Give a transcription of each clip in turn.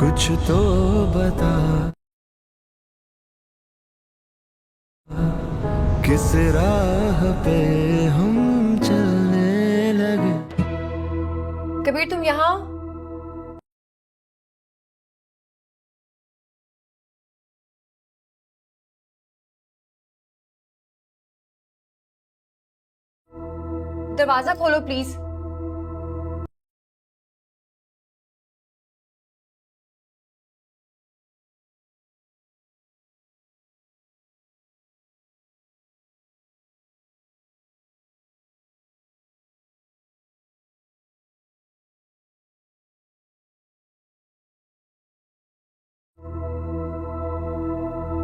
कुछ तो बता, किस राह पे हम चलने लगे। कबीर तुम यहाँ। दरवाजा खोलो प्लीज।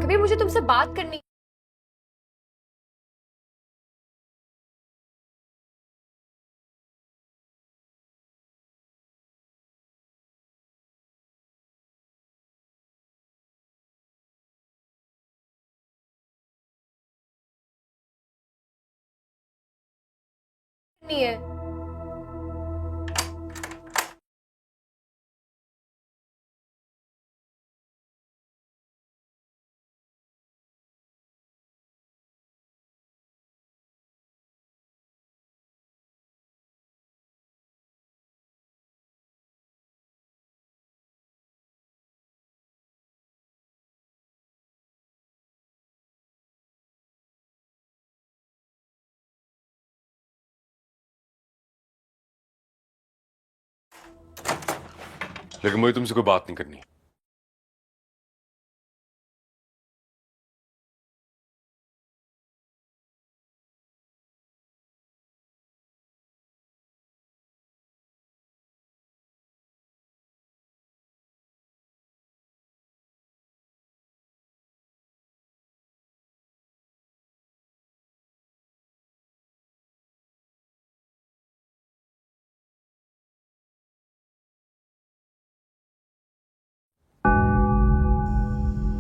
कबीर मुझे तुमसे बात करनी है। लेकिन मुझे तुमसे कोई बात नहीं करनी।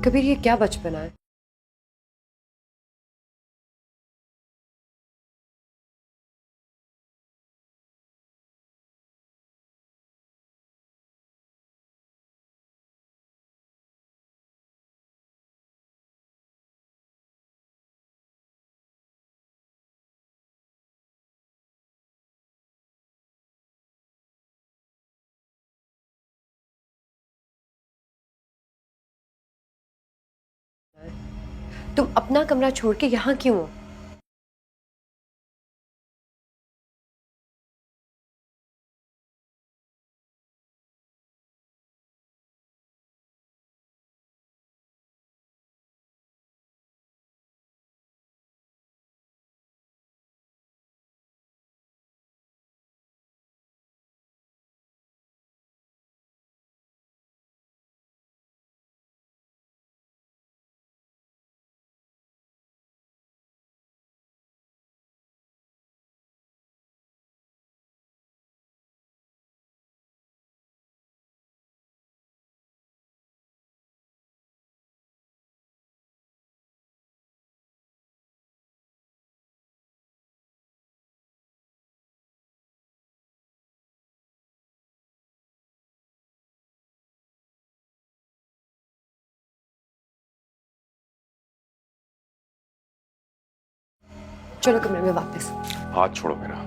कबीर ये क्या बचपना है। तुम अपना कमरा छोड़ के यहाँ क्यों हो। चलो कमरे में वापस। हाथ छोड़ो मेरा।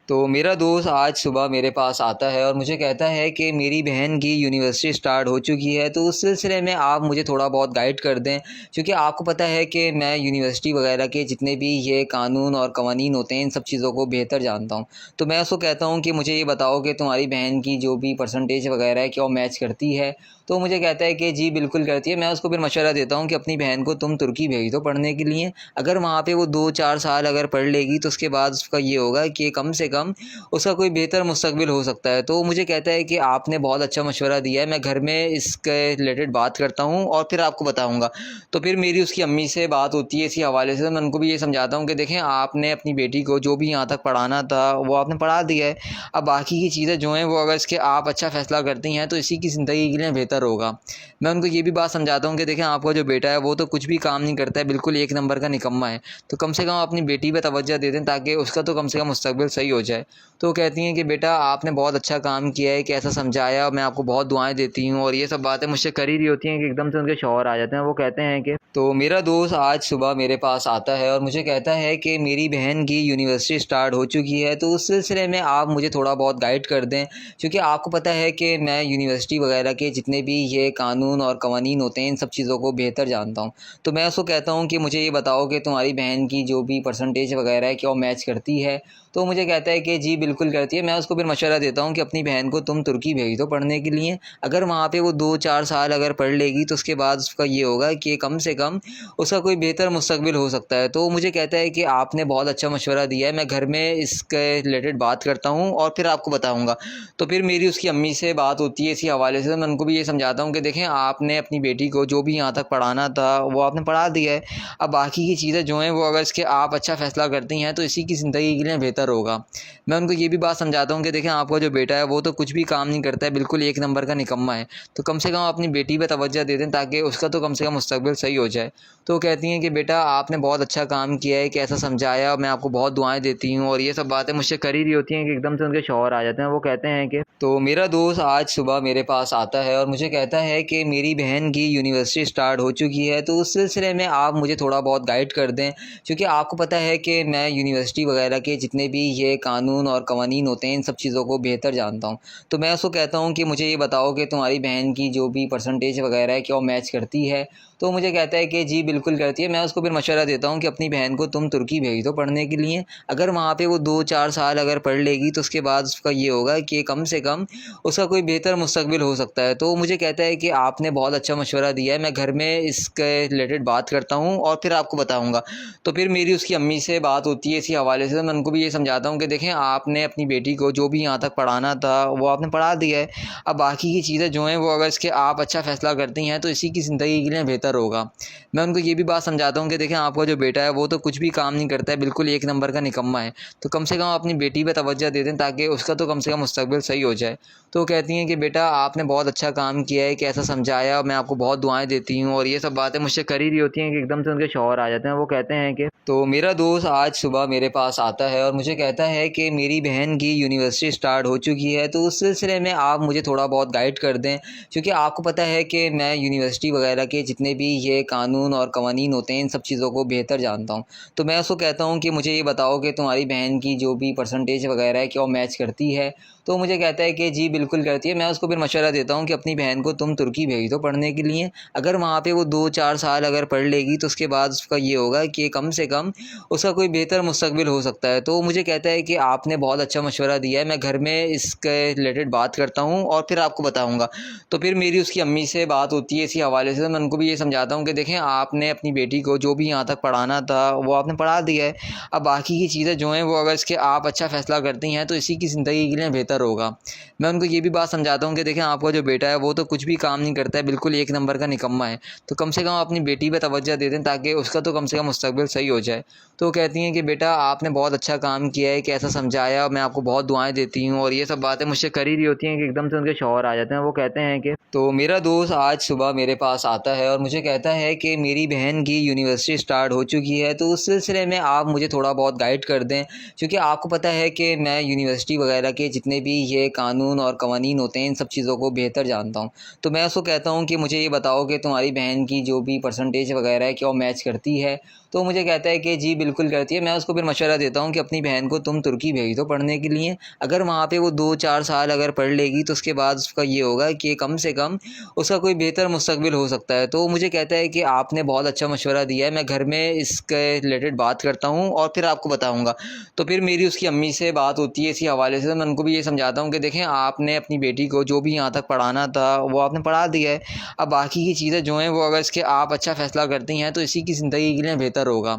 तो मेरा दोस्त आज सुबह मेरे पास आता है और मुझे कहता है कि मेरी बहन की यूनिवर्सिटी स्टार्ट हो चुकी है, तो उस सिलसिले में आप मुझे थोड़ा बहुत गाइड कर दें। क्योंकि आपको पता है कि मैं यूनिवर्सिटी वगैरह के जितने भी ये कानून और कवानीन होते हैं, इन सब चीज़ों को बेहतर जानता हूँ। तो मैं उसको कहता हूँ कि मुझे ये बताओ कि तुम्हारी बहन की जो भी परसेंटेज वगैरह है, क्या वो मैच करती है? तो मुझे कहता है कि जी बिल्कुल करती है। मैं उसको फिर मशवरा देता हूँ कि अपनी बहन को तुम तुर्की भेज दो पढ़ने के लिए। अगर वहाँ पे वो 2-4 साल अगर पढ़ लेगी, तो उसके बाद उसका ये होगा कि कम से कम उसका कोई बेहतर मुस्तकबिल हो सकता है। तो वो मुझे कहता है कि आपने बहुत अच्छा मशवरा दिया है, मैं घर में इसके रिलेटेड बात करता हूँ और फिर आपको बताऊँगा। तो फिर मेरी उसकी अम्मी से बात होती है इसी हवाले से। मैं उनको भी ये समझाता हूँ कि देखें, आपने अपनी बेटी को जो भी यहाँ तक पढ़ाना था वो आपने पढ़ा दिया है। अब बाकी की चीज़ें जो हैं वो अगर इसके आप अच्छा फ़ैसला करती हैं तो इसी की ज़िंदगी के लिए बेहतर होगा। मैं उनको ये भी बात समझाता हूँ कि देखें, आपका जो बेटा है वो तो कुछ भी काम नहीं करता है, बिल्कुल एक नंबर का निकम्मा है। तो कम से कम अपनी बेटी पे तवज्जो दे दें ताकि उसका तो कम से कम मुस्तकबिल सही हो जाए। तो वो कहती हैं कि बेटा आपने बहुत अच्छा काम किया है, कि ऐसा समझाया, मैं आपको बहुत दुआएं देती हूँ। और ये सब बातें मुझसे कर ही रही होती हैं कि एकदम से उनके शौहर आ जाते हैं। वो कहते हैं कि तो मेरा दोस्त आज सुबह मेरे पास आता है और मुझे कहता है कि मेरी बहन की यूनिवर्सिटी स्टार्ट हो चुकी है, तो उस सिलसिले में आप मुझे थोड़ा बहुत गाइड कर दें। क्योंकि आपको पता है कि मैं यूनिवर्सिटी वगैरह के जितने भी ये कानून और कवानीन होते हैं, इन सब चीज़ों को बेहतर जानता हूँ। तो मैं उसको कहता हूँ कि मुझे ये बताओ कि तुम्हारी बहन की जो भी परसेंटेज वगैरह है, क्या वो मैच करती है? तो मुझे कहता है कि जी बिल्कुल करती है। मैं उसको फिर मशवरा देता हूँ कि अपनी बहन को तुम तुर्की भेज दो पढ़ने के लिए। अगर वहाँ पे वो 2-4 साल अगर पढ़ लेगी, तो उसके बाद उसका ये होगा कि कम से कम उसका कोई बेहतर मुस्तकबिल हो सकता है। तो वो मुझे कहता है कि आपने बहुत अच्छा मशवरा दिया है, मैं घर में इसके रिलेटेड बात करता हूँ और फिर आपको बताऊँगा। तो फिर मेरी उसकी अम्मी से बात होती है इसी हवाले से। मैं उनको भी ये समझाता हूँ कि देखें, आपने अपनी बेटी को जो भी यहाँ तक पढ़ाना था वो आपने पढ़ा दिया है। अब बाकी की चीज़ें जो हैं वो अगर इसके आप अच्छा फ़ैसला करती हैं तो इसी की ज़िंदगी के लिए बेहतर होगा। मैं उनको ये भी बात समझाता हूँ कि देखें, आपका जो बेटा है वो तो कुछ भी काम नहीं करता है, बिल्कुल एक नंबर का निकम्मा है। तो कम से कम अपनी बेटी पे तवज्जो दे दें ताकि उसका तो कम से कम मुस्तकबिल सही हो जाए। तो वो कहती हैं कि बेटा आपने बहुत अच्छा काम किया है, कि ऐसा समझाया, मैं आपको बहुत दुआएं देती हूँ। और ये सब बातें मुझसे कर ही रही होती हैं कि एकदम से उनके शौहर आ जाते हैं। वो कहते हैं कि तो मेरा दोस्त आज सुबह मेरे पास आता है और मुझे कहता है कि मेरी बहन की यूनिवर्सिटी स्टार्ट हो चुकी है, तो उस सिलसिले में आप मुझे थोड़ा बहुत गाइड कर दें। क्योंकि आपको पता है कि मैं यूनिवर्सिटी वगैरह के जितने भी ये कानून और कवानीन होते हैं, इन सब चीज़ों को बेहतर जानता हूँ। तो मैं उसको कहता हूँ कि मुझे ये बताओ कि तुम्हारी बहन की जो भी परसेंटेज वगैरह है, क्या वो मैच करती है? तो मुझे कहता है कि जी बिल्कुल करती है। मैं उसको फिर मशवरा देता हूँ कि अपनी बहन को तुम तुर्की भेज दो पढ़ने के लिए। अगर वहाँ पे वो 2-4 साल अगर पढ़ लेगी, तो उसके बाद उसका ये होगा कि कम से कम उसका कोई बेहतर मुस्तकबिल हो सकता है। तो वो मुझे कहता है कि आपने बहुत अच्छा मशवरा दिया है, मैं घर में इसके रिलेटेड बात करता हूँ और फिर आपको बताऊँगा। तो फिर मेरी उसकी अम्मी से बात होती है इसी हवाले से। मैं उनको भी ये समझाता हूँ कि देखें, आपने अपनी बेटी को जो भी यहाँ तक पढ़ाना था वो आपने पढ़ा दिया है। अब बाकी की चीज़ें जो हैं वो अगर इसके आप अच्छा फ़ैसला करती हैं तो इसी की ज़िंदगी के लिए बेहतर होगा। मैं उनको ये भी बात समझाता हूँ कि देखें, आपका जो बेटा है वो तो कुछ भी काम नहीं करता है, बिल्कुल एक नंबर का निकम्मा है। तो कम से कम अपनी बेटी पे तवज्जो दे दें ताकि उसका तो कम से कम मुस्तकबिल सही हो जाए। तो वो कहती हैं कि बेटा आपने बहुत अच्छा काम किया है, कि ऐसा समझाया, मैं आपको बहुत दुआएं देती हूँ। और ये सब बातें मुझसे कर ही रही होती हैं कि एकदम से उनके शौहर आ जाते हैं। वो कहते हैं कि तो मेरा दोस्त आज सुबह मेरे पास आता है और मुझे कहता है कि मेरी बहन की यूनिवर्सिटी स्टार्ट हो चुकी है, तो उस सिलसिले में आप मुझे थोड़ा बहुत गाइड कर दें। क्योंकि आपको पता है कि मैं यूनिवर्सिटी वगैरह के जितने भी ये कानून और कवानीन होते हैं, इन सब चीज़ों को बेहतर जानता हूँ। तो मैं उसको कहता हूँ कि मुझे ये बताओ कि तुम्हारी बहन की जो भी परसेंटेज वगैरह है, क्या वो मैच करती है? तो मुझे कहता है कि जी बिल्कुल करती है। मैं उसको फिर मशवरा देता हूँ कि अपनी बहन को तुम तुर्की भेज दो पढ़ने के लिए। अगर वहाँ पे वो 2-4 साल अगर पढ़ लेगी, तो उसके बाद उसका ये होगा कि कम से कम उसका कोई बेहतर मुस्तकबिल हो सकता है। तो वो मुझे कहता है कि आपने बहुत अच्छा मशवरा दिया है, मैं घर में इसके रिलेटेड बात करता हूँ और फिर आपको बताऊँगा। तो फिर मेरी उसकी अम्मी से बात होती है इसी हवाले से। मैं उनको भी ये समझाता हूँ कि देखें, आपने अपनी बेटी को जो भी यहाँ तक पढ़ाना था वो आपने पढ़ा दिया है। अब बाकी की चीज़ें जो हैं वो अगर इसके आप अच्छा फ़ैसला करती हैं तो इसी की ज़िंदगी के लिए बेहतर होगा। मैं उनको ये भी बात समझाता हूँ कि देखें, आपका जो बेटा है वो तो कुछ भी काम नहीं करता है, बिल्कुल एक नंबर का निकम्मा है। तो कम से कम अपनी बेटी पे तवज्जो दे दें ताकि उसका तो कम से कम मुस्तकबिल सही हो जाए। तो वो कहती हैं कि बेटा आपने बहुत अच्छा काम किया है, कि ऐसा समझाया, मैं आपको बहुत दुआएं देती हूँ। और ये सब बातें मुझसे कर ही रही होती हैं कि एकदम से उनके शौहर आ जाते हैं। वो कहते हैं कि तो मेरा दोस्त आज सुबह मेरे पास आता है और मुझे कहता है कि मेरी बहन की यूनिवर्सिटी स्टार्ट हो चुकी है, तो उस सिलसिले में आप मुझे थोड़ा बहुत गाइड कर दें। क्योंकि आपको पता है कि मैं यूनिवर्सिटी वगैरह के जितने भी ये कानून और कवानीन होते हैं, इन सब चीज़ों को बेहतर जानता हूँ। तो मैं उसको कहता हूँ कि मुझे ये बताओ कि तुम्हारी बहन की जो भी परसेंटेज वगैरह है, क्या वो मैच करती है? तो मुझे कहता है कि जी बिल्कुल करती है। मैं उसको फिर मशवरा देता हूँ कि अपनी बहन को तुम तुर्की भेज दो पढ़ने के लिए। अगर वहाँ पे वो 2-4 साल अगर पढ़ लेगी तो उसके बाद उसका ये होगा कि कम से कम उसका कोई बेहतर मुस्तकबिल हो सकता है। तो मुझे कहता है कि आपने बहुत अच्छा मशवरा दिया है, मैं घर में इसके रिलेटेड बात करता हूँ और फिर आपको बताऊँगा। तो फिर मेरी उसकी अम्मी से बात होती है इसी हवाले से। मैं उनको भी ये समझाता हूँ कि देखें, आपने अपनी बेटी को जो भी यहाँ तक पढ़ाना था वो आपने पढ़ा दिया है। अब बाकी की चीज़ें जो हैं वो अगर इसके आप अच्छा फ़ैसला करती हैं तो इसी की ज़िंदगी के लिए बेहतर होगा।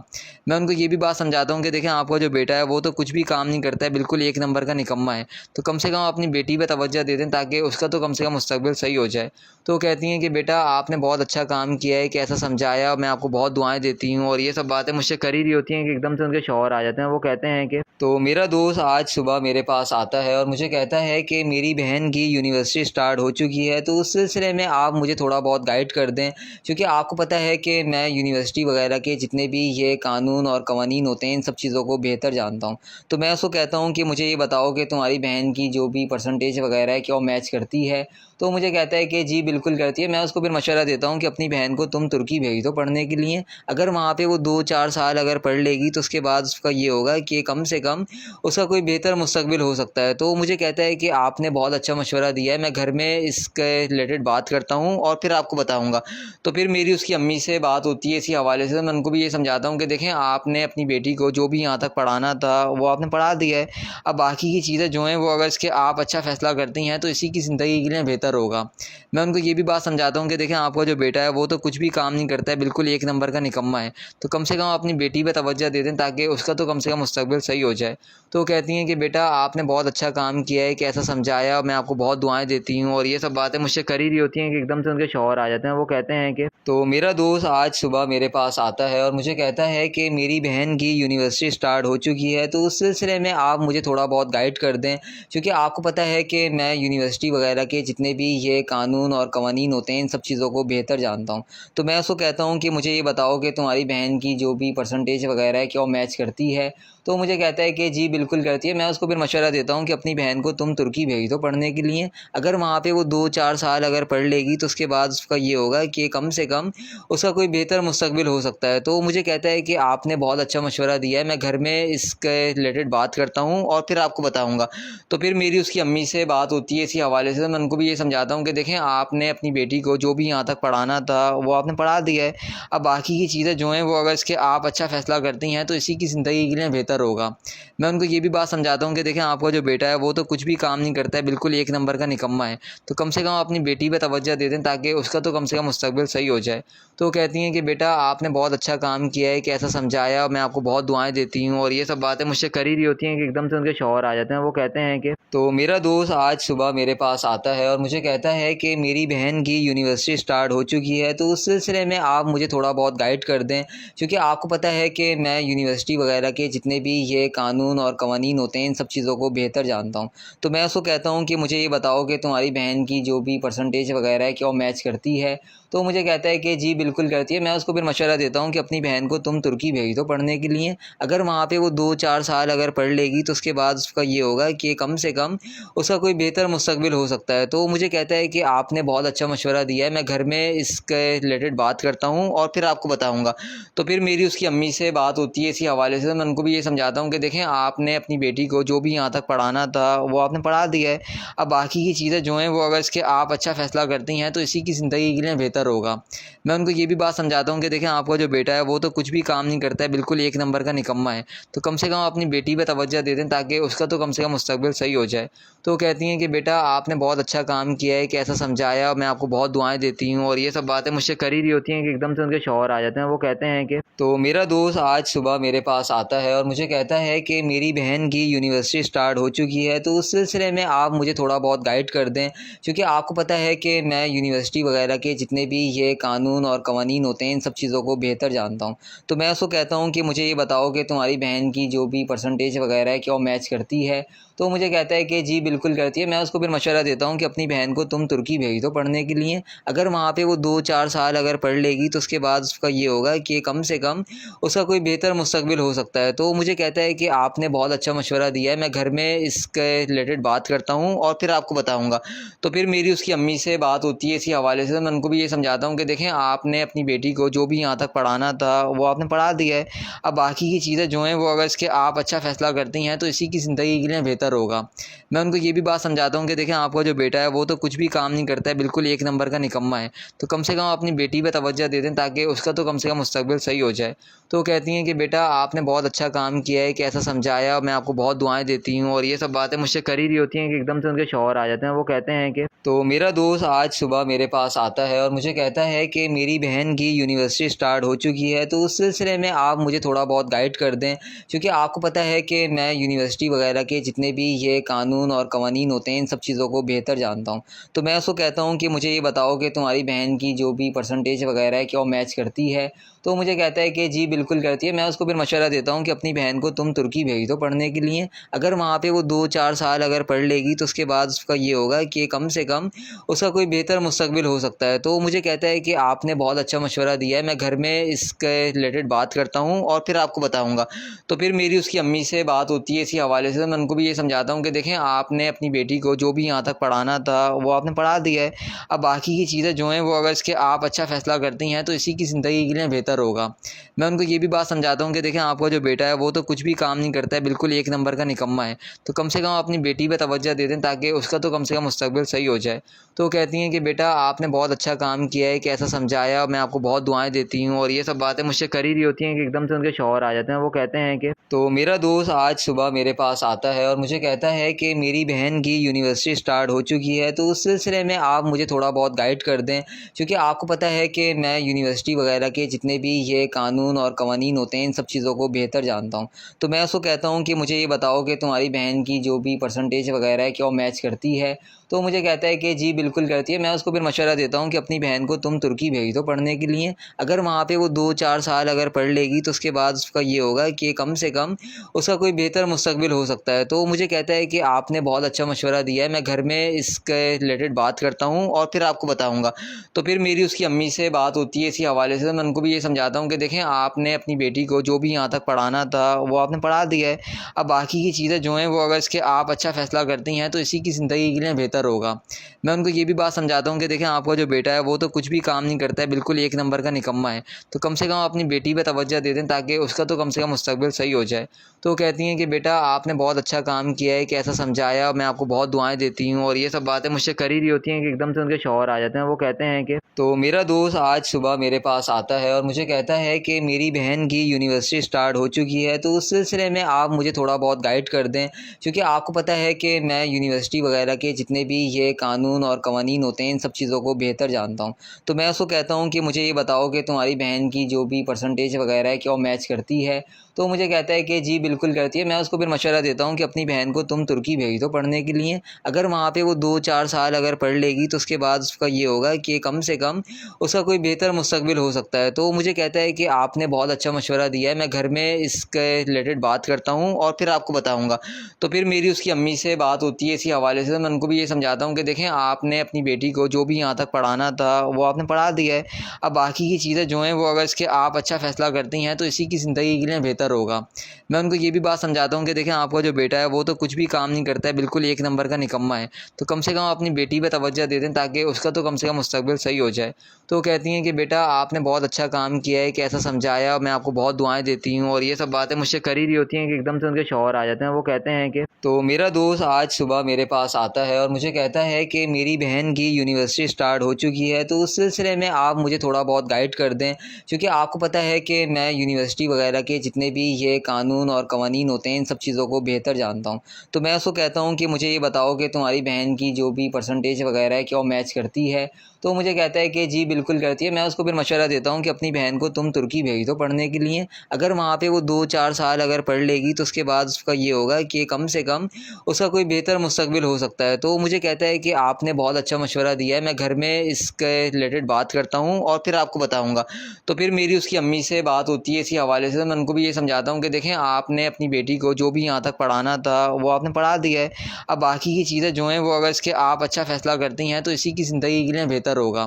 मैं उनको ये भी बात समझाता हूँ कि देखें, आपका जो बेटा है वो तो कुछ भी काम नहीं करता है, बिल्कुल एक नंबर का निकम्मा है। तो कम से कम अपनी बेटी पे तवज्जो दे दें ताकि उसका तो कम से कम मुस्तकबिल सही हो जाए। तो वो कहती हैं कि बेटा आपने बहुत अच्छा काम किया है, कि ऐसा समझाया, मैं आपको बहुत दुआएं देती हूँ। और ये सब बातें मुझसे कर ही रही होती हैं कि एकदम से उनके शौहर आ जाते हैं। वो कहते हैं कि तो मेरा दोस्त आज सुबह मेरे पास आता है और मुझे कहता है कि मेरी बहन की यूनिवर्सिटी स्टार्ट हो चुकी है, तो उस सिलसिले में आप मुझे थोड़ा बहुत गाइड कर दें। क्योंकि आपको पता है कि मैं यूनिवर्सिटी वगैरह के जितने भी ये कानून और कवानीन होते हैं इन सब चीज़ों को बेहतर जानता हूँ। तो मैं उसको कहता हूँ कि मुझे ये बताओ कि तुम्हारी बहन की जो भी परसेंटेज वगैरह है क्या वो मैच करती है। तो मुझे कहता है कि जी बिल्कुल करती है। मैं उसको फिर मशवरा देता हूँ कि अपनी बहन को तुम तुर्की भेज दो पढ़ने के लिए। अगर वहाँ पे वो 2-4 साल अगर पढ़ लेगी तो उसके बाद उसका ये होगा कि कम से कम उसका कोई बेहतर मुस्तकबिल हो सकता है। तो मुझे कहता है कि आपने बहुत अच्छा मशवरा दिया है, मैं घर में इसके रिलेटेड बात करता हूँ और फिर आपको बताऊँगा। तो फिर मेरी उसकी अम्मी से बात होती है इसी हवाले से। मैं उनको भी ये समझाता हूँ कि देखें, आपने अपनी बेटी को जो भी यहाँ तक पढ़ाना था वो आपने पढ़ा दिया है। अब बाकी की चीज़ें जो हैं वो अगर इसके आप अच्छा फ़ैसला करती हैं तो इसी की ज़िंदगी के लिए बेहतर होगा। मैं उनको ये भी बात समझाता हूँ कि देखें, आपका जो बेटा है वो तो कुछ भी काम नहीं करता है, बिल्कुल एक नंबर का निकम्मा है। तो कम से कम अपनी बेटी पे तवज्जो दे दें ताकि उसका तो कम से कम मुस्तकबिल सही हो जाए। तो वो कहती हैं कि बेटा आपने बहुत अच्छा काम किया है, कि ऐसा समझाया, मैं आपको बहुत दुआएं देती हूँ। और ये सब बातें मुझसे कर ही रही होती हैं कि एकदम से उनके शौहर आ जाते हैं। वो कहते हैं कि तो मेरा दोस्त आज सुबह मेरे पास आता है और मुझे कहता है कि मेरी बहन की यूनिवर्सिटी स्टार्ट हो चुकी है, तो उस सिलसिले में आप मुझे थोड़ा बहुत गाइड कर दें। क्योंकि आपको पता है कि मैं यूनिवर्सिटी वगैरह के जितने भी ये कानून और कवानीन होते हैं इन सब चीज़ों को बेहतर जानता हूँ। तो मैं उसको कहता हूँ कि मुझे ये बताओ कि तुम्हारी बहन की जो भी परसेंटेज वगैरह है क्या वो मैच करती है। तो मुझे कहता है कि जी बिल्कुल करती है। मैं उसको फिर मशवरा देता हूँ कि अपनी बहन को तुम तुर्की भेज दो पढ़ने के लिए। अगर वहाँ पे वो 2-4 साल अगर पढ़ लेगी तो उसके बाद उसका ये होगा कि कम से कम उसका कोई बेहतर मुस्तकबिल हो सकता है। तो मुझे कहता है कि आपने बहुत अच्छा मशवरा दिया है, मैं घर में इसके रिलेटेड बात करता हूँ और फिर आपको बताऊँगा। तो फिर मेरी उसकी अम्मी से बात होती है इसी हवाले से। मैं उनको भी ये समझाता हूँ कि देखें, आपने अपनी बेटी को जो भी यहाँ तक पढ़ाना था वो आपने पढ़ा दिया है। अब बाकी की चीज़ें जो हैं वो अगर इसके आप अच्छा फ़ैसला करती हैं तो इसी की ज़िंदगी के लिए बेहतर होगा। मैं उनको ये भी बात समझाता हूँ कि देखें, आपका जो बेटा है वो तो कुछ भी काम नहीं करता है, बिल्कुल एक नंबर का निकम्मा है। तो कम से कम अपनी बेटी पे तवज्जो दे दें ताकि उसका तो कम से कम मुस्तकबिल सही हो जाए। तो वो कहती हैं कि बेटा आपने बहुत अच्छा काम किया है, कि ऐसा समझाया, मैं आपको बहुत दुआएं देती हूँ। और ये सब बातें मुझसे कर ही रही होती हैं कि एकदम से उनके शौहर आ जाते हैं। वो कहते हैं कि तो मेरा दोस्त आज सुबह मेरे पास आता है और मुझे कहता है कि मेरी बहन की यूनिवर्सिटी स्टार्ट हो चुकी है, तो उस सिलसिले में आप मुझे थोड़ा बहुत गाइड कर दें। क्योंकि आपको पता है कि मैं यूनिवर्सिटी वगैरह के जितने भी ये कानून और कवानीन होते हैं इन सब चीज़ों को बेहतर जानता हूँ। तो मैं उसको कहता हूँ कि मुझे ये बताओ कि तुम्हारी बहन की जो भी परसेंटेज वगैरह है क्या वो मैच करती है। तो मुझे कहता है कि जी बिल्कुल करती है। मैं उसको फिर मशवरा देता हूँ कि अपनी बहन को तुम तुर्की भेज दो पढ़ने के लिए। अगर वहाँ पे वो 2-4 साल अगर पढ़ लेगी तो उसके बाद उसका ये होगा कि कम से कम उसका कोई बेहतर मुस्तकबिल हो सकता है। तो मुझे कहता है कि आपने बहुत अच्छा मशवरा दिया है, मैं घर में इसके रिलेटेड बात करता हूँ और फिर आपको बताऊँगा। तो फिर मेरी उसकी अम्मी से बात होती है इसी हवाले से। मैं उनको भी ये समझाता हूँ कि देखें, आपने अपनी बेटी को जो भी यहाँ तक पढ़ाना था वो आपने पढ़ा दिया है। अब बाकी की चीज़ें जो हैं वो अगर इसके आप अच्छा फ़ैसला करती हैं तो इसी की ज़िंदगी के लिए बेहतर होगा। मैं उनको ये भी बात समझाता हूँ कि देखें, आपका जो बेटा है वो तो कुछ भी काम नहीं करता है, बिल्कुल एक नंबर का निकम्मा है। तो कम से कम अपनी बेटी पे तवज्जो दे दें ताकि उसका तो कम से कम मुस्तकबिल सही हो जाए। तो वो कहती हैं कि बेटा आपने बहुत अच्छा काम किया है, कि ऐसा समझाया, मैं आपको बहुत दुआएं देती हूँ। और ये सब बातें मुझसे कर ही रही होती हैं कि एकदम से उनके शौहर आ जाते हैं। वो कहते हैं कि तो मेरा दोस्त आज सुबह मेरे पास आता है और मुझे कहता है कि मेरी बहन की यूनिवर्सिटी स्टार्ट हो चुकी है, तो उस सिलसिले में आप मुझे थोड़ा बहुत गाइड कर दें। क्योंकि आपको पता है कि मैं यूनिवर्सिटी वगैरह के जितने भी ये कानून और कवानीन होते हैं इन सब चीज़ों को बेहतर जानता हूँ। तो मैं उसको कहता हूँ कि मुझे ये बताओ कि तुम्हारी बहन की जो भी परसेंटेज वगैरह है क्या वो मैच करती है। तो मुझे कहता है कि जी बिल्कुल करती है। मैं उसको फिर मशवरा देता हूँ कि अपनी बहन को तुम तुर्की भेज दो पढ़ने के लिए। अगर वहाँ पे वो 2-4 साल अगर पढ़ लेगी तो उसके बाद उसका ये होगा कि कम से कम उसका कोई बेहतर मुस्तकबिल हो सकता है। तो मुझे कहता है कि आपने बहुत अच्छा मशवरा दिया है, मैं घर में इसके रिलेटेड बात करता हूँ और फिर आपको बताऊँगा। तो फिर मेरी उसकी अम्मी से बात होती है इसी हवाले से। मैं उनको भी ये समझाता हूँ कि देखें आपने अपनी बेटी को जो भी यहाँ तक पढ़ाना था वो आपने पढ़ा दिया है। अब बाकी की चीज़ें जो हैं वो अगर इसके आप अच्छा फ़ैसला करती हैं तो इसी की ज़िंदगी के लिए बेहतर होगा। मैं उनको ये भी बात समझाता हूँ कि देखें आपका जो बेटा है वो तो कुछ भी काम नहीं करता है, बिल्कुल एक नंबर का निकम्मा है। तो कम से कम अपनी बेटी पे तवज्जो दे दें ताकि उसका तो कम से कम मुस्तकबिल सही हो जाए। तो वो कहती हैं कि बेटा आपने बहुत अच्छा काम किया है, कैसा समझाया, मैं आपको बहुत दुआएँ देती हूँ और ये सब बातें मुझसे कर ही रही होती हैं कि एकदम से उनके शौहर आ जाते हैं। वो कहते हैं कि तो मेरा दोस्त आज सुबह मेरे पास आता है और मुझे कहता है कि मेरी बहन की यूनिवर्सिटी स्टार्ट हो चुकी है, तो उस सिलसिले में आप मुझे थोड़ा बहुत गाइड कर दें, क्योंकि आपको पता है कि मैं यूनिवर्सिटी वगैरह के जितने भी ये कानून और कवानीन होते हैं इन सब चीज़ों को बेहतर जानता हूँ। तो मैं उसको कहता हूँ कि मुझे ये बताओ कि तुम्हारी बहन की जो भी परसेंटेज वगैरह है क्या वो मैच करती है। तो मुझे कहता है कि जी बिल्कुल करती है। मैं उसको फिर मशवरा देता हूँ कि अपनी बहन को तुम तुर्की भेज दो पढ़ने के लिए। अगर वहाँ पे वो 2-4 साल अगर पढ़ लेगी तो उसके बाद उसका ये होगा कि कम से कम उसका कोई बेहतर मुस्तकबिल हो सकता है। तो मुझे कहता है कि आपने बहुत अच्छा मशवरा दिया है, मैं घर में इसके रिलेटेड बात करता हूँ और फिर आपको बताऊँगा। तो फिर मेरी उसकी अम्मी से बात होती है इसी हवाले से। मैं उनको भी ये समझाता हूँ कि देखें आपने अपनी बेटी को जो भी यहाँ तक पढ़ाना था वो आपने पढ़ा दिया है। अब बाकी की चीज़ें जो हैं वो अगर इसके आप अच्छा फ़ैसला करती हैं तो इसी की ज़िंदगी के लिए बेहतर होगा। मैं उनको ये भी बात समझाता हूँ कि देखें आपका जो बेटा है वो तो कुछ भी काम नहीं करता है, बिल्कुल एक नंबर का निकम्मा है। तो कम से कम अपनी बेटी पे तवज्जो दे दें ताकि उसका तो कम से कम मुस्तकबिल सही हो जाए। तो वो कहती हैं कि बेटा आपने बहुत अच्छा काम किया है, कैसा समझाया, मैं आपको बहुत दुआएँ देती हूँ और ये सब बातें मुझसे कर ही रही होती हैं कि एकदम से उनके शौहर आ जाते हैं। वो कहते हैं कि तो मेरा दोस्त आज सुबह मेरे पास आता है और मुझे कहता है कि मेरी बहन की यूनिवर्सिटी स्टार्ट हो चुकी है, तो उस सिलसिले में आप मुझे थोड़ा बहुत गाइड कर दें, क्योंकि आपको पता है कि मैं यूनिवर्सिटी वगैरह के जितने भी ये कानून और कवानीन होते हैं इन सब चीज़ों को बेहतर जानता हूँ। तो मैं उसको कहता हूँ कि मुझे ये बताओ कि तुम्हारी बहन की जो भी परसेंटेज वगैरह है क्या वो मैच करती है। तो मुझे कहता है कि जी बिल्कुल करती है। मैं उसको फिर मशवरा देता हूँ कि अपनी बहन को तुम तुर्की भेज दो पढ़ने के लिए। अगर वहाँ पे वो 2-4 साल अगर पढ़ लेगी तो उसके बाद उसका ये होगा कि कम से कम उसका कोई बेहतर मुस्तकबिल हो सकता है। तो मुझे कहता है कि आपने बहुत अच्छा मशवरा दिया है, मैं घर में इसके रिलेटेड बात करता हूँ और फिर आपको बताऊँगा। तो फिर मेरी उसकी अम्मी से बात होती है इसी हवाले से। मैं उनको भी ये समझाता हूँ कि देखें आपने अपनी बेटी को जो भी यहाँ तक पढ़ाना था वो आपने पढ़ा दिया है। अब बाकी की चीज़ें जो हैं वो अगर इसके आप अच्छा फ़ैसला करती हैं तो इसी की ज़िंदगी के लिए बेहतर होगा। मैं उनको ये भी बात समझाता हूँ कि देखें आपका जो बेटा है वो तो कुछ भी काम नहीं करता है, बिल्कुल एक नंबर का निकम्मा है। तो कम से कम अपनी बेटी पे तवज्जो दे दें ताकि उसका तो कम से कम मुस्तकबिल सही हो जाए। तो वो कहती हैं कि बेटा आपने बहुत अच्छा काम किया है, कैसा समझाया, मैं आपको बहुत दुआएँ देती हूँ और ये सब बातें मुझसे कर ही रही होती हैं कि एकदम से उनके शौहर आ जाते हैं। वो कहते हैं कि तो मेरा दोस्त आज सुबह मेरे पास आता है और मुझे कहता है कि मेरी बहन की यूनिवर्सिटी स्टार्ट हो चुकी है, तो उस सिलसिले में आप मुझे थोड़ा बहुत गाइड कर दें, क्योंकि आपको पता है कि मैं यूनिवर्सिटी वगैरह के जितने भी ये कानून और कवानीन होते हैं इन सब चीज़ों को बेहतर जानता हूँ। तो मैं उसको कहता हूँ कि मुझे ये बताओ कि तुम्हारी बहन की जो भी परसेंटेज वगैरह है क्या वो मैच करती है। तो मुझे कहता है कि जी बिल्कुल करती है। मैं उसको फिर मशवरा देता हूँ कि अपनी बहन को तुम तुर्की भेज दो पढ़ने के लिए। अगर वहाँ पे वो 2-4 साल अगर पढ़ लेगी तो उसके बाद उसका ये होगा कि कम से कम उसका कोई बेहतर मुस्तकबिल हो सकता है। तो मुझे कहता है कि आपने बहुत अच्छा मशवरा दिया है, मैं घर में इसके रिलेटेड बात करता हूँ और फिर आपको बताऊँगा। तो फिर मेरी उसकी अम्मी से बात होती है इसी हवाले से। मैं उनको भी ये समझाता हूँ कि देखें आपने अपनी बेटी को जो भी यहाँ तक पढ़ाना था वो आपने पढ़ा दिया है। अब बाकी की चीज़ें जो हैं वो अगर इसके आप अच्छा फ़ैसला करती हैं तो इसी की ज़िंदगी के लिए बेहतर होगा। मैं उनको ये भी बात समझाता हूँ कि देखें आपका जो बेटा है वो तो कुछ भी काम नहीं करता है, बिल्कुल एक नंबर का निकम्मा है। तो कम से कम अपनी बेटी पे तवज्जो दे दें ताकि उसका तो कम से कम मुस्तकबिल सही हो जाए। तो वो कहती हैं कि बेटा आपने बहुत अच्छा काम किया है, कैसा समझाया, मैं आपको बहुत दुआएँ देती हूँ और ये सब बातें मुझसे कर ही रही होती हैं कि एकदम से उनके शौहर आ जाते हैं। वो कहते हैं कि तो मेरा दोस्त आज सुबह मेरे पास आता है और मुझे कहता है कि मेरी बहन की यूनिवर्सिटी स्टार्ट हो चुकी है, तो उस सिलसिले में आप मुझे थोड़ा बहुत गाइड कर दें, क्योंकि आपको पता है कि मैं यूनिवर्सिटी वगैरह के जितने भी ये कानून और कवानीन होते हैं इन सब चीज़ों को बेहतर जानता हूँ। तो मैं उसको कहता हूँ कि मुझे ये बताओ कि तुम्हारी बहन की जो भी परसेंटेज वगैरह है क्या वो मैच करती है। तो मुझे कहता है कि जी बिल्कुल करती है। मैं उसको फिर मशवरा देता हूँ कि अपनी बहन को तुम तुर्की भेज दो पढ़ने के लिए। अगर वहाँ पे वो 2-4 साल अगर पढ़ लेगी तो उसके बाद उसका ये होगा कि कम से कम उसका कोई बेहतर मुस्तकबिल हो सकता है। तो मुझे कहता है कि आपने बहुत अच्छा मशवरा दिया है, मैं घर में इसके रिलेटेड बात करता हूँ और फिर आपको बताऊँगा। तो फिर मेरी उसकी अम्मी से बात होती है इसी हवाले से। मैं उनको भी ये समझाता हूँ कि देखें आपने अपनी बेटी को जो भी यहाँ तक पढ़ाना था वो आपने पढ़ा दिया है। अब बाकी की चीज़ें जो हैं वो अगर इसके आप अच्छा फ़ैसला करती हैं तो इसी की ज़िंदगी के लिए बेहतर होगा।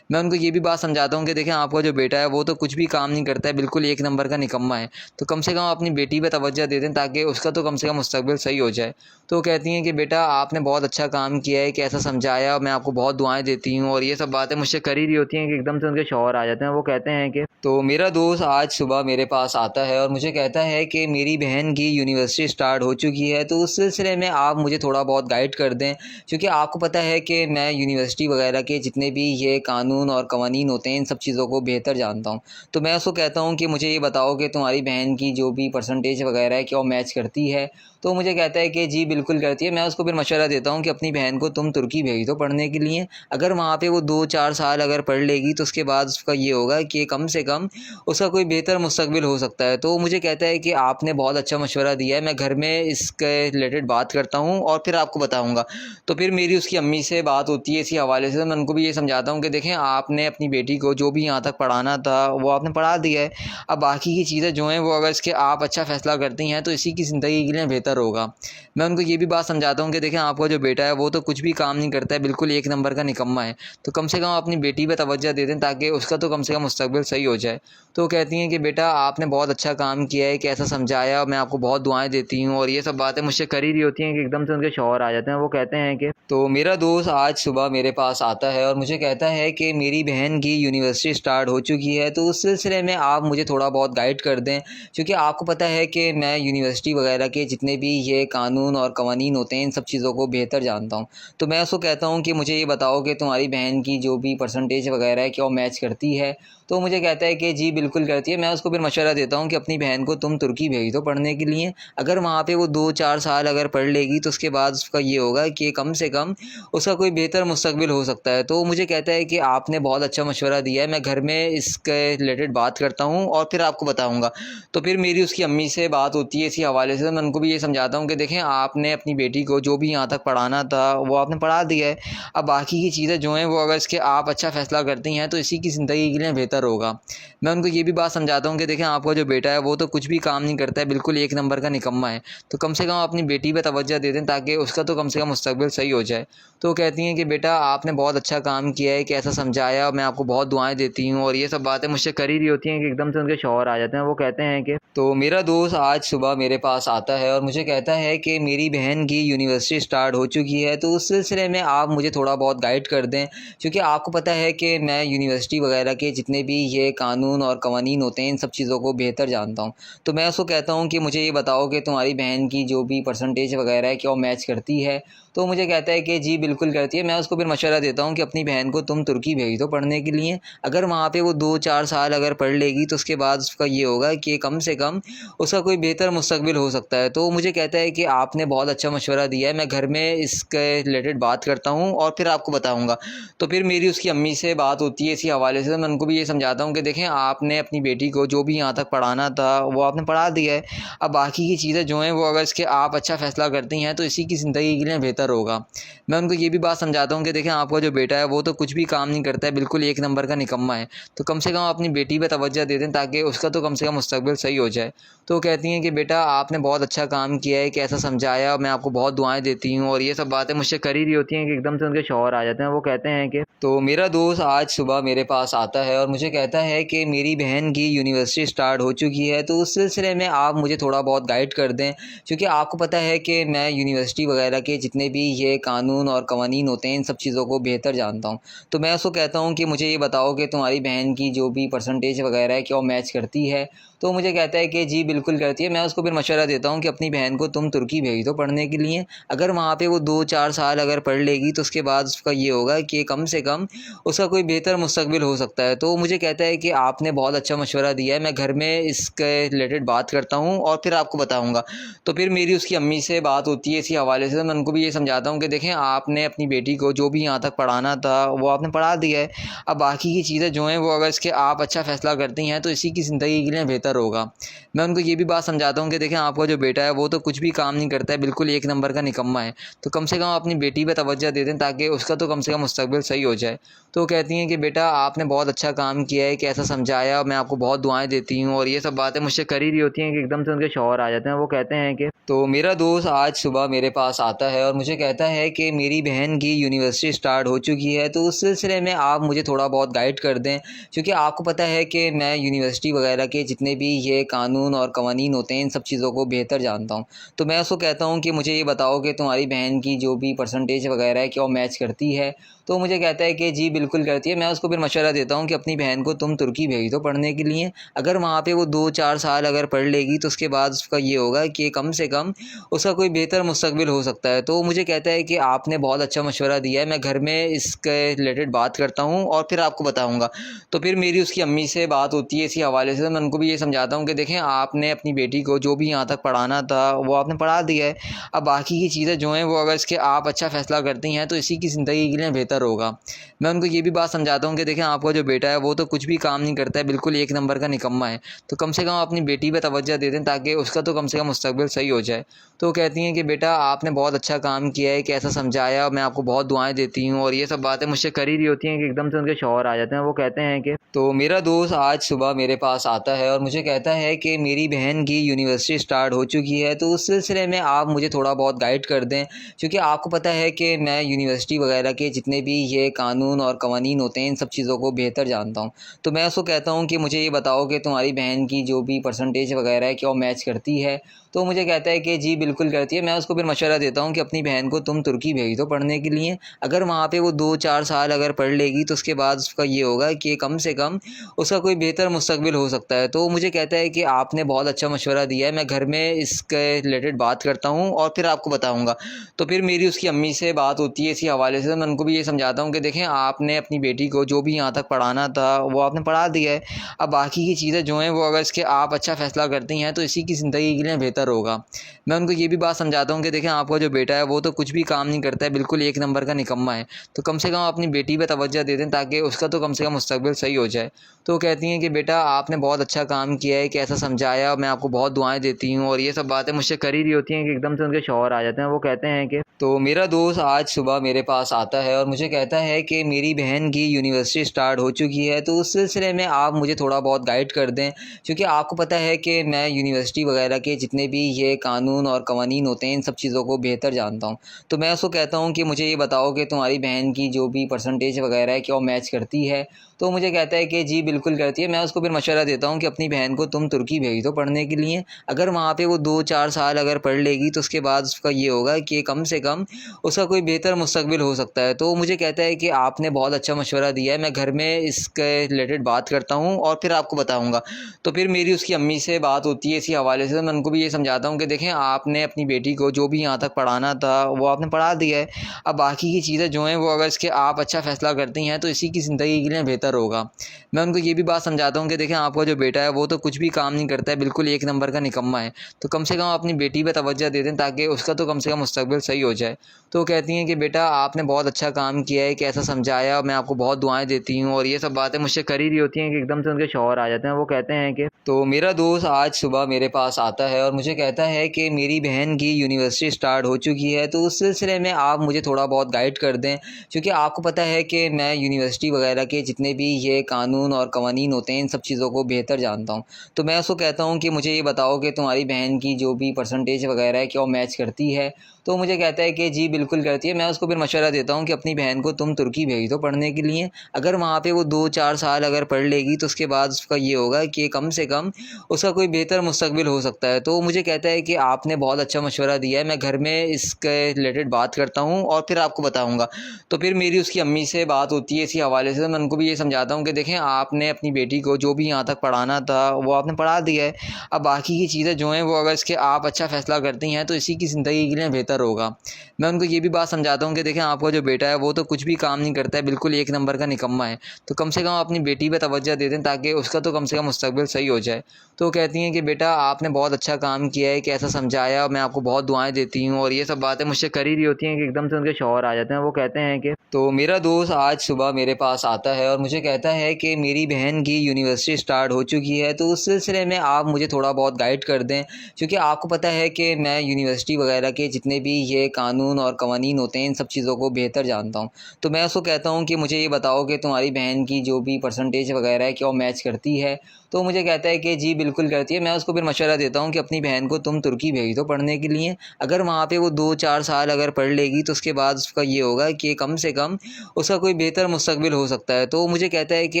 मैं उनको ये भी बात समझाता हूँ कि देखें आपका जो बेटा है वो तो कुछ भी काम नहीं करता है, बिल्कुल एक नंबर का निकम्मा है। तो कम से कम अपनी बेटी पे तवज्जो दे दें ताकि उसका तो कम से कम मुस्तकबिल सही हो जाए। तो वो कहती हैं कि बेटा आपने बहुत अच्छा काम काम किया है, कैसा समझाया, मैं आपको बहुत दुआएं देती हूँ और ये सब बातें मुझसे कर ही रही होती हैं कि एकदम से उनके शौहर आ जाते हैं। वो कहते हैं कि तो मेरा दोस्त आज सुबह मेरे पास आता है और मुझे कहता है कि मेरी बहन की यूनिवर्सिटी स्टार्ट हो चुकी है, तो उस सिलसिले में आप मुझे थोड़ा बहुत गाइड कर दें, क्योंकि आपको पता है कि मैं यूनिवर्सिटी वगैरह के जितने भी ये कानून और कवानीन होते हैं इन सब चीज़ों को बेहतर जानता हूँ। तो मैं उसको कहता हूँ कि मुझे ये बताओ कि तुम्हारी बहन की जो भी परसेंटेज वगैरह है क्या वो मैच करती है। तो मुझे कहता है कि जी बिल्कुल करती है। मैं उसको फिर मशवरा देता हूँ कि अपनी बहन को तुम तुर्की भेज दो पढ़ने के लिए। अगर वहाँ पे वो 2-4 साल अगर पढ़ लेगी तो उसके बाद उसका ये होगा कि कम से कम उसका कोई बेहतर मुस्तकबिल हो सकता है। तो मुझे कहता है कि आपने बहुत अच्छा मशवरा दिया है, मैं घर में इसके रिलेटेड बात करता हूँ और फिर आपको बताऊँगा। तो फिर मेरी उसकी अम्मी से बात होती है इसी हवाले से। मैं उनको भी ये समझाता हूँ कि देखें, आपने अपनी बेटी को जो भी यहाँ तक पढ़ाना था वो आपने पढ़ा दिया है। अब बाकी की चीज़ें जो हैं वो अगर इसके आप अच्छा फ़ैसला करती हैं तो इसी की ज़िंदगी के लिए बेहतर होगा। मैं उनको ये भी बात समझाता हूँ कि देखें, आपका जो बेटा है वो तो कुछ भी काम नहीं करता है, बिल्कुल एक नंबर का निकम्मा है। तो कम से कम अपनी बेटी पे तवज्जो दे दें ताकि उसका तो कम से कम मुस्तकबिल सही हो जाए। तो वो कहती हैं कि बेटा आपने बहुत अच्छा काम किया है, कैसा समझाया, मैं आपको बहुत दुआएं देती हूँ और ये सब बातें मुझसे कर ही रही होती हैं कि एकदम से उनके शौहर आ जाते हैं। वो कहते हैं कि तो मेरा दोस्त आज सुबह मेरे पास आता है और मुझे कहता है कि मेरी बहन की यूनिवर्सिटी स्टार्ट हो चुकी है, तो उस सिलसिले में आप मुझे थोड़ा बहुत गाइड कर दें, क्योंकि आपको पता है कि मैं यूनिवर्सिटी वगैरह के जितने भी ये कानून और कवानीन होते हैं इन सब चीज़ों को बेहतर जानता हूँ। तो मैं उसको कहता हूँ कि मुझे ये बताओ कि तुम्हारी बहन की जो भी परसेंटेज वगैरह है क्या वो मैच करती है। तो मुझे कहता है कि जी बिल्कुल करती है। मैं उसको फिर मशवरा देता हूँ कि अपनी बहन को तुम तुर्की भेज दो पढ़ने के लिए। अगर वहाँ पे वो 2-4 साल अगर पढ़ लेगी तो उसके बाद उसका ये होगा कि कम से कम उसका कोई बेहतर मुस्तकबिल हो सकता है। तो मुझे कहता है कि आपने बहुत अच्छा मशवरा दिया है, मैं घर में इसके रिलेटेड बात करता हूँ और फिर आपको बताऊँगा। तो फिर मेरी उसकी अम्मी से बात होती है इसी हवाले से। मैं उनको भी ये समझाता हूँ कि देखें, आपने अपनी बेटी को जो भी यहाँ तक पढ़ाना था वो आपने पढ़ा दिया है। अब बाकी की चीज़ें जो हैं वो अगर इसके आप अच्छा फ़ैसला करती हैं तो इसी की ज़िंदगी के लिए बेहतर होगा। मैं उनको ये भी बात समझाता हूँ कि देखें, आपका जो बेटा है वो तो कुछ भी काम नहीं करता है, बिल्कुल एक नंबर का निकम्मा है। तो कम से कम अपनी बेटी पे तवज्जो दे दें ताकि उसका तो कम से कम मुस्तकबिल सही हो जाए। तो वो कहती हैं कि बेटा आपने बहुत अच्छा काम किया है, कैसा समझाया, मैं आपको बहुत दुआएं देती हूँ और ये सब बातें मुझसे कर ही रही होती हैं कि एकदम से उनके शौहर आ जाते हैं। वो कहते हैं कि तो मेरा दोस्त आज सुबह मेरे पास आता है और मुझे कहता है कि मेरी बहन की यूनिवर्सिटी स्टार्ट हो चुकी है, तो उस सिलसिले में आप मुझे थोड़ा बहुत गाइड कर दें, क्योंकि आपको पता है कि मैं यूनिवर्सिटी वगैरह के जितने भी ये कानून और कवानीन होते हैं इन सब चीज़ों को बेहतर जानता हूँ। तो मैं उसको कहता हूँ कि मुझे ये बताओ कि तुम्हारी बहन की जो भी परसेंटेज वगैरह है क्या वो मैच करती है। तो मुझे कहता है कि जी बिल्कुल करती है। मैं उसको फिर मशवरा देता हूँ कि अपनी बहन को तुम तुर्की भेज दो पढ़ने के लिए। अगर वहाँ पे वो 2-4 साल अगर पढ़ लेगी तो उसके बाद उसका ये होगा कि कम से कम उसका कोई बेहतर मुस्तकबिल हो सकता है। तो मुझे कहता है कि आपने बहुत अच्छा मशवरा दिया है, मैं घर में इसके रिलेटेड बात करता हूँ और फिर आपको बताऊँगा। तो फिर मेरी उसकी अम्मी से बात होती है इसी हवाले से। मैं उनको भी ये समझाता हूँ कि देखें, आपने अपनी बेटी को जो भी यहाँ तक पढ़ाना था वो आपने पढ़ा दिया है। अब बाकी की चीज़ें जो हैं वो अगर इसके आप अच्छा फ़ैसला करती हैं तो इसी की ज़िंदगी के लिए बेहतर होगा। मैं उनको ये भी बात समझाता हूँ कि देखें, आपका जो बेटा है वो तो कुछ भी काम नहीं करता है, बिल्कुल एक नंबर का निकम्मा है। तो कम से कम अपनी बेटी पे तवज्जो दे दें ताकि उसका तो कम से कम मुस्तकबिल सही हो जाए। तो वो कहती हैं कि बेटा आपने बहुत अच्छा काम किया है, कैसा समझाया, मैं आपको बहुत दुआएं देती हूँ और ये सब बातें मुझसे कर ही रही होती हैं कि एकदम से उनके शौहर आ जाते हैं। वो कहते हैं कि तो मेरा दोस्त आज सुबह मेरे पास आता है और मुझे कहता है कि मेरी बहन की यूनिवर्सिटी स्टार्ट हो चुकी है, तो उस सिलसिले में आप मुझे थोड़ा बहुत गाइड कर दें, क्योंकि आपको पता है कि मैं यूनिवर्सिटी वगैरह के जितने भी ये कानून और कवानीन होते हैं इन सब चीज़ों को बेहतर जानता हूँ। तो मैं उसको कहता हूँ कि मुझे ये बताओ कि तुम्हारी बहन की जो भी परसेंटेज वगैरह है क्या वो मैच करती है। तो मुझे कहता है कि जी बिल्कुल करती है। मैं उसको फिर मशवरा देता हूँ कि अपनी बहन को तुम तुर्की भेज दो पढ़ने के लिए। अगर वहाँ पे वो 2-4 साल अगर पढ़ लेगी तो उसके बाद उसका ये होगा कि कम से कम उसका कोई बेहतर मुस्तकबिल हो सकता है। तो मुझे कहता है कि आपने बहुत अच्छा मशवरा दिया है, मैं घर में इसके रिलेटेड बात करता हूँ और फिर आपको बताऊँगा। तो फिर मेरी उसकी अम्मी से बात होती है इसी हवाले से। मैं उनको भी ये समझाता हूँ कि देखें, आपने अपनी बेटी को जो भी यहाँ तक पढ़ाना था वो आपने पढ़ा दिया है। अब बाकी की चीज़ें जो हैं वो अगर इसके आप अच्छा फ़ैसला करती हैं तो इसी की ज़िंदगी के लिए बेहतर होगा। मैं उनको ये भी बात समझाता हूँ कि देखें, आपका जो बेटा है वो तो कुछ भी काम नहीं करता है, बिल्कुल एक नंबर का निकम्मा है। तो कम से कम अपनी बेटी पे तवज्जो दे दें ताकि उसका तो कम से कम मुस्तकबिल सही हो जाए। तो वो कहती हैं कि बेटा आपने बहुत अच्छा काम किया है, कैसा समझाया, मैं आपको बहुत दुआएं देती हूँ और ये सब बातें मुझसे कर ही रही होती हैं कि एकदम से उनके शौहर आ जाते हैं। वो कहते हैं कि तो मेरा दोस्त आज सुबह मेरे पास आता है और मुझे कहता है कि मेरी बहन की यूनिवर्सिटी स्टार्ट हो चुकी है, तो उस सिलसिले में आप मुझे थोड़ा बहुत गाइड कर दें, क्योंकि आपको पता है कि मैं यूनिवर्सिटी वगैरह के जितने भी ये कानून और कवानीन होते हैं इन सब चीज़ों को बेहतर जानता हूँ। तो मैं उसको कहता हूँ कि मुझे ये बताओ कि तुम्हारी बहन की जो भी परसेंटेज वगैरह है क्या वो मैच करती है। तो मुझे कहता है कि जी बिल्कुल करती है। मैं उसको फिर मशवरा देता हूँ कि अपनी बहन को तुम तुर्की भेज दो पढ़ने के लिए। अगर वहाँ पे वो 2-4 साल अगर पढ़ लेगी तो उसके बाद उसका ये होगा कि कम से कम उसका कोई बेहतर मुस्तकबिल हो सकता है। तो मुझे कहता है कि आपने बहुत अच्छा मशवरा दिया है, मैं घर में इसके रिलेटेड बात करता हूँ और फिर आपको बताऊँगा। तो फिर मेरी उसकी अम्मी से बात होती है इसी हवाले से। मैं उनको भी ये समझाता हूँ कि देखें, आपने अपनी बेटी को जो भी यहाँ तक पढ़ाना था वो आपने पढ़ा दिया है। अब बाकी की चीज़ें जो हैं वो अगर इसके आप अच्छा फ़ैसला करती हैं तो इसी की ज़िंदगी के लिए बेहतर होगा। मैं उनको ये भी बात समझाता हूँ कि देखें, आपका जो बेटा है वो तो कुछ भी काम नहीं करता है, बिल्कुल एक नंबर का निकम्मा है। तो कम से कम अपनी बेटी पे तवज्जो दे दें ताकि उसका तो कम से कम मुस्तकबिल सही हो जाए। तो वो कहती हैं कि बेटा आपने बहुत अच्छा काम किया है, कैसा समझाया, मैं आपको बहुत दुआएं देती हूँ। और ये सब बातें मुझसे कर ही रही होती हैं कि एकदम से उनके शौहर आ जाते हैं। वो कहते हैं कि तो मेरा दोस्त आज सुबह मेरे पास आता है और मुझे कहता है कि मेरी बहन की यूनिवर्सिटी स्टार्ट हो चुकी है, तो उस सिलसिले में आप मुझे थोड़ा बहुत गाइड कर दें, क्योंकि आपको पता है कि मैं यूनिवर्सिटी वगैरह के जितने भी ये कानून और कवानीन होते हैं इन सब चीज़ों को बेहतर जानता हूँ। तो मैं उसको कहता हूँ कि मुझे ये बताओ कि तुम्हारी बहन की जो भी परसेंटेज वगैरह है क्या वो मैच करती है। तो मुझे कहता है कि जी बिल्कुल करती है। मैं उसको फिर मशवरा देता हूँ कि अपनी बहन को तुम तुर्की भेज दो पढ़ने के लिए। अगर वहाँ पे वो 2-4 साल अगर पढ़ लेगी तो उसके बाद उसका ये होगा कि कम से कम उसका कोई बेहतर मुस्तकबिल हो सकता है। तो मुझे कहता है कि आपने बहुत अच्छा मशवरा दिया है, मैं घर में इसके रिलेटेड बात करता हूँ और फिर आपको बताऊँगा। तो फिर मेरी उसकी अम्मी से बात होती है इसी हवाले से। मैं उनको भी ये समझाता हूँ कि देखें, आपने अपनी बेटी को जो भी यहाँ तक पढ़ाना था वो आपने पढ़ा दिया है। अब बाकी की चीज़ें जो हैं वो अगर इसके आप अच्छा फ़ैसला करती हैं तो इसी की ज़िंदगी के लिए बेहतर होगा। मैं उनको ये भी बात समझाता हूँ कि देखें, आपका जो बेटा है वो तो कुछ भी काम नहीं करता है, बिल्कुल एक नंबर का निकम्मा है। तो कम से कम अपनी बेटी पे तवज्जो दे दें ताकि उसका तो कम से कम मुस्तकबिल सही हो जाए। तो वो कहती हैं कि बेटा आपने बहुत अच्छा काम किया है, कैसा समझाया, मैं आपको बहुत दुआएं देती हूँ। और ये सब बातें मुझसे कर ही रही होती हैं कि एकदम से उनके शौहर आ जाते हैं। वो कहते हैं कि तो मेरा दोस्त आज सुबह मेरे पास आता है और मुझे कहता है कि मेरी बहन की यूनिवर्सिटी स्टार्ट हो चुकी है, तो उस सिलसिले में आप मुझे थोड़ा बहुत गाइड कर दें, क्योंकि आपको पता है कि मैं यूनिवर्सिटी वगैरह के जितने भी ये कानून और कवानीन होते हैं इन सब चीज़ों को बेहतर जानता हूँ। तो मैं उसको कहता हूँ कि मुझे ये बताओ कि तुम्हारी बहन की जो भी परसेंटेज वगैरह है क्या वो मैच करती है। तो मुझे कहता है कि जी बिल्कुल करती है। मैं उसको फिर मशवरा देता हूँ कि अपनी बहन को तुम तुर्की भेज दो पढ़ने के लिए। अगर वहाँ पे वो 2-4 साल अगर पढ़ लेगी तो उसके बाद उसका ये होगा कि कम से कम उसका कोई बेहतर मुस्तकबिल हो सकता है। तो मुझे कहता है कि आपने बहुत अच्छा मशवरा दिया है, मैं घर में इसके रिलेटेड बात करता हूँ और फिर आपको बताऊँगा। तो फिर मेरी उसकी अम्मी से बात होती है इसी हवाले से। मैं उनको भी ये समझाता हूँ कि देखें, आपने अपनी बेटी को जो भी यहाँ तक पढ़ाना था वो आपने पढ़ा दिया है। अब बाकी की चीज़ें जो हैं वो अगर इसके आप अच्छा फ़ैसला करती हैं तो इसी की ज़िंदगी के लिए बेहतर होगा। मैं उनको ये भी बात समझाता हूँ कि देखें, आपका जो बेटा है वो तो कुछ भी काम नहीं करता है, बिल्कुल एक नंबर का निकम्मा है। तो कम से कम अपनी बेटी पे तवज्जो दे दें ताकि उसका तो कम से कम मुस्तकबिल सही हो जाए। तो वो कहती हैं कि बेटा आपने बहुत अच्छा काम किया है, कैसा समझाया, मैं आपको बहुत दुआएं देती हूँ। और ये सब बातें मुझसे कर ही रही होती हैं कि एकदम से उनके शौहर आ जाते हैं। वो कहते हैं कि तो मेरा दोस्त आज सुबह मेरे पास आता है और मुझे कहता है कि मेरी बहन की यूनिवर्सिटी स्टार्ट हो चुकी है, तो उस सिलसिले में आप मुझे थोड़ा बहुत गाइड कर दें, क्योंकि आपको पता है कि मैं यूनिवर्सिटी वगैरह के जितने भी ये कानून और कवानीन होते हैं इन सब चीज़ों को बेहतर जानता हूँ। तो मैं उसको कहता हूँ कि मुझे ये बताओ कि तुम्हारी बहन की जो भी परसेंटेज वगैरह है क्या वो मैच करती है। तो मुझे कहता है कि जी बिल्कुल करती है। मैं उसको फिर मशवरा देता हूँ कि अपनी बहन को तुम तुर्की भेज दो पढ़ने के लिए। अगर वहाँ पे वो 2-4 साल अगर पढ़ लेगी तो उसके बाद उसका ये होगा कि कम से कम उसका कोई बेहतर मुस्तकबिल हो सकता है। तो मुझे कहता है कि आपने बहुत अच्छा मशवरा दिया है, मैं घर में इसके रिलेटेड बात करता हूँ और फिर आपको बताऊँगा। तो फिर मेरी उसकी अम्मी से बात होती है इसी हवाले से। मैं उनको भी ये समझाता हूँ कि देखें, आपने अपनी बेटी को जो भी यहाँ तक पढ़ाना था वो आपने पढ़ा दिया है। अब बाकी की चीज़ें जो हैं वो अगर इसके आप अच्छा फ़ैसला करती हैं तो इसी की ज़िंदगी के लिए बेहतर होगा। मैं उनको ये भी बात समझाता हूँ कि देखें, आपका जो बेटा है वो तो कुछ भी काम नहीं करता है, बिल्कुल एक नंबर का निकम्मा है। तो कम से कम अपनी बेटी पे तवज्जो दे दें ताकि उसका तो कम से कम मुस्तकबिल सही हो जाए। तो वो कहती हैं कि बेटा आपने बहुत अच्छा काम किया है, कैसा समझाया, मैं आपको बहुत दुआएं देती हूँ। और ये सब बातें मुझसे कर ही रही होती हैं कि एकदम से उनके शौहर आ जाते हैं। वो कहते हैं कि तो मेरा दोस्त आज सुबह मेरे पास आता है और मुझे कहता है कि मेरी बहन की यूनिवर्सिटी स्टार्ट हो चुकी है, तो उस सिलसिले में आप मुझे थोड़ा बहुत गाइड कर दें, क्योंकि आपको पता है कि मैं यूनिवर्सिटी वगैरह के जितने भी ये कानून और कवानीन होते हैं इन सब चीज़ों को बेहतर जानता हूँ। तो मैं उसको कहता हूँ कि मुझे ये बताओ कि तुम्हारी बहन की जो भी परसेंटेज वगैरह है क्या वो मैच करती है। तो मुझे कहता है कि जी बिल्कुल करती है। मैं उसको फिर मशवरा देता हूँ कि अपनी बहन को तुम तुर्की भेज दो पढ़ने के लिए। अगर वहाँ पे वो 2-4 साल अगर पढ़ लेगी तो उसके बाद उसका ये होगा कि कम से कम उसका कोई बेहतर मुस्तकबिल हो सकता है। तो मुझे मुझे कहता है कि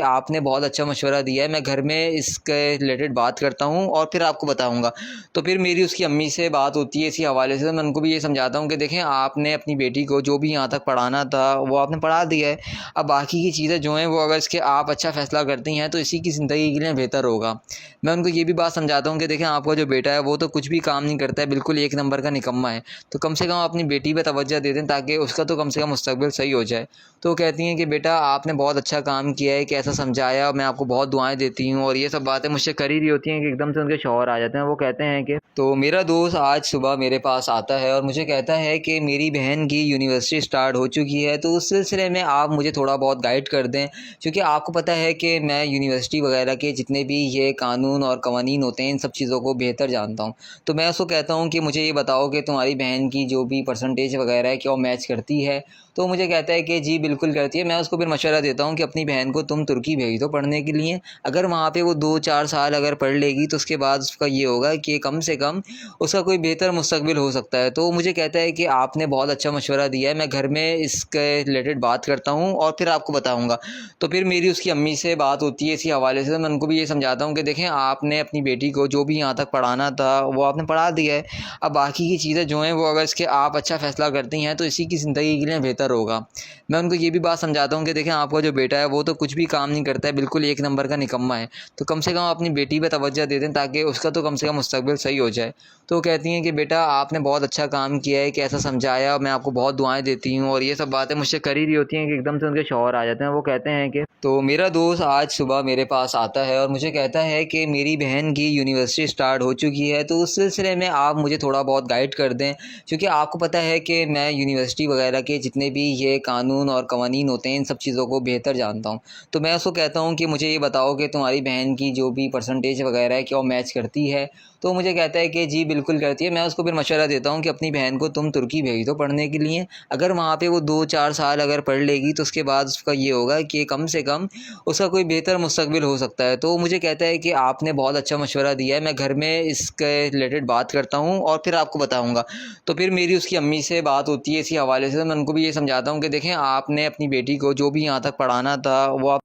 आपने बहुत अच्छा मशवरा दिया है, मैं घर में इसके रिलेटेड बात करता हूँ और फिर आपको बताऊँगा। तो फिर मेरी उसकी अम्मी से बात होती है इसी हवाले से। तो मैं उनको भी ये समझाता हूँ कि देखें, आपने अपनी बेटी को जो भी यहाँ तक पढ़ाना था वो आपने पढ़ा दिया है। अब बाकी की चीज़ें जो हैं वो अगर इसके आप अच्छा फ़ैसला करती हैं तो इसी की ज़िंदगी के लिए बेहतर होगा। मैं उनको ये भी बात समझाता हूँ कि देखें, आपका जो बेटा है वो तो कुछ भी काम नहीं करता है, बिल्कुल एक नंबर का निकम्मा है। तो कम से कम अपनी बेटी पे तवज्जो दे दें ताकि उसका तो कम से कम मुस्तकबिल सही हो जाए। तो वो कहती हैं कि बेटा आपने बहुत अच्छा काम किया है, कैसा समझाया, मैं आपको बहुत दुआएं देती हूँ। और ये सब बातें मुझसे कर ही रही होती हैं कि एकदम से उनके शौहर आ जाते हैं। वो कहते हैं कि तो मेरा दोस्त आज सुबह मेरे पास आता है और मुझे कहता है कि मेरी बहन की यूनिवर्सिटी स्टार्ट हो चुकी है, तो उस सिलसिले में आप मुझे थोड़ा बहुत गाइड कर दें। क्योंकि आपको पता है कि मैं यूनिवर्सिटी वगैरह के जितने भी ये कानून और कवानीन होते हैं इन सब चीज़ों को बेहतर जानता हूँ। तो मैं उसको कहता हूँ कि मुझे ये बताओ कि तुम्हारी बहन की जो भी परसेंटेज वगैरह है क्या वो मैच करती है। तो मुझे कहता है कि जी बिल्कुल करती है। मैं उसको फिर मशवरा देता हूँ कि अपनी बहन को तुम तुर्की भेज दो पढ़ने के लिए। अगर वहाँ पे वो 2-4 साल अगर पढ़ लेगी तो उसके बाद उसका ये होगा कि कम से कम उसका कोई बेहतर मुस्तकबिल हो सकता है। तो मुझे कहता है कि आपने बहुत अच्छा मशवरा दिया है, मैं घर में इसके रिलेटेड बात करता हूँ और फिर आपको बताऊँगा। तो फिर मेरी उसकी अम्मी से बात होती है इसी हवाले से। मैं उनको भी ये समझाता हूँ कि देखें, आपने अपनी बेटी को जो भी यहाँ तक पढ़ाना था वो आपने पढ़ा दिया है। अब बाकी की चीज़ें जो हैं वो अगर इसके आप अच्छा फ़ैसला करती हैं तो इसी की ज़िंदगी के लिए बेहतर होगा। मैं उनको ये भी बात समझाता हूँ कि देखें, आपका जो बेटा है वो तो कुछ भी काम नहीं करता है, बिल्कुल एक नंबर का निकम्मा है। तो कम से कम अपनी बेटी पे तवज्जो दे दें ताकि उसका तो कम से कम मुस्तकबिल सही हो जाए। तो वो कहती हैं कि बेटा आपने बहुत अच्छा काम किया है, कैसा समझाया, मैं आपको बहुत दुआएं देती हूँ। और ये सब बातें मुझसे कर ही रही होती हैं कि एकदम से उनके शौहर आ जाते हैं। वो कहते हैं कि तो मेरा दोस्त आज सुबह मेरे पास आता है और मुझे कहता है कि मेरी बहन की यूनिवर्सिटी स्टार्ट हो चुकी है, तो उस सिलसिले में आप मुझे थोड़ा बहुत गाइड कर दें। क्योंकि आपको पता है कि मैं यूनिवर्सिटी वगैरह के जितने भी ये कानून और कवानीन होते हैं इन सब चीज़ों को बेहतर जानता हूँ। तो मैं उसको कहता हूँ कि मुझे ये बताओ कि तुम्हारी बहन की जो भी परसेंटेज वगैरह है क्या वो मैच करती है। तो मुझे कहता है कि जी बिल्कुल करती है। मैं उसको फिर मशवरा देता हूँ कि अपनी बहन को तुम तुर्की भेज दो पढ़ने के लिए। अगर वहाँ पे वो 2-4 साल अगर पढ़ लेगी तो उसके बाद उसका ये होगा कि कम से कम उसका कोई बेहतर मुस्तकबिल हो सकता है। तो मुझे कहता है कि आपने बहुत अच्छा मशवरा दिया है, मैं घर में इसके रिलेटेड बात करता हूँ और फिर आपको बताऊँगा। तो फिर मेरी उसकी अम्मी से बात होती है इसी हवाले से। मैं उनको भी ये समझाता हूँ कि देखें, आपने अपनी बेटी को जो भी यहाँ तक पढ़ाना था वो आप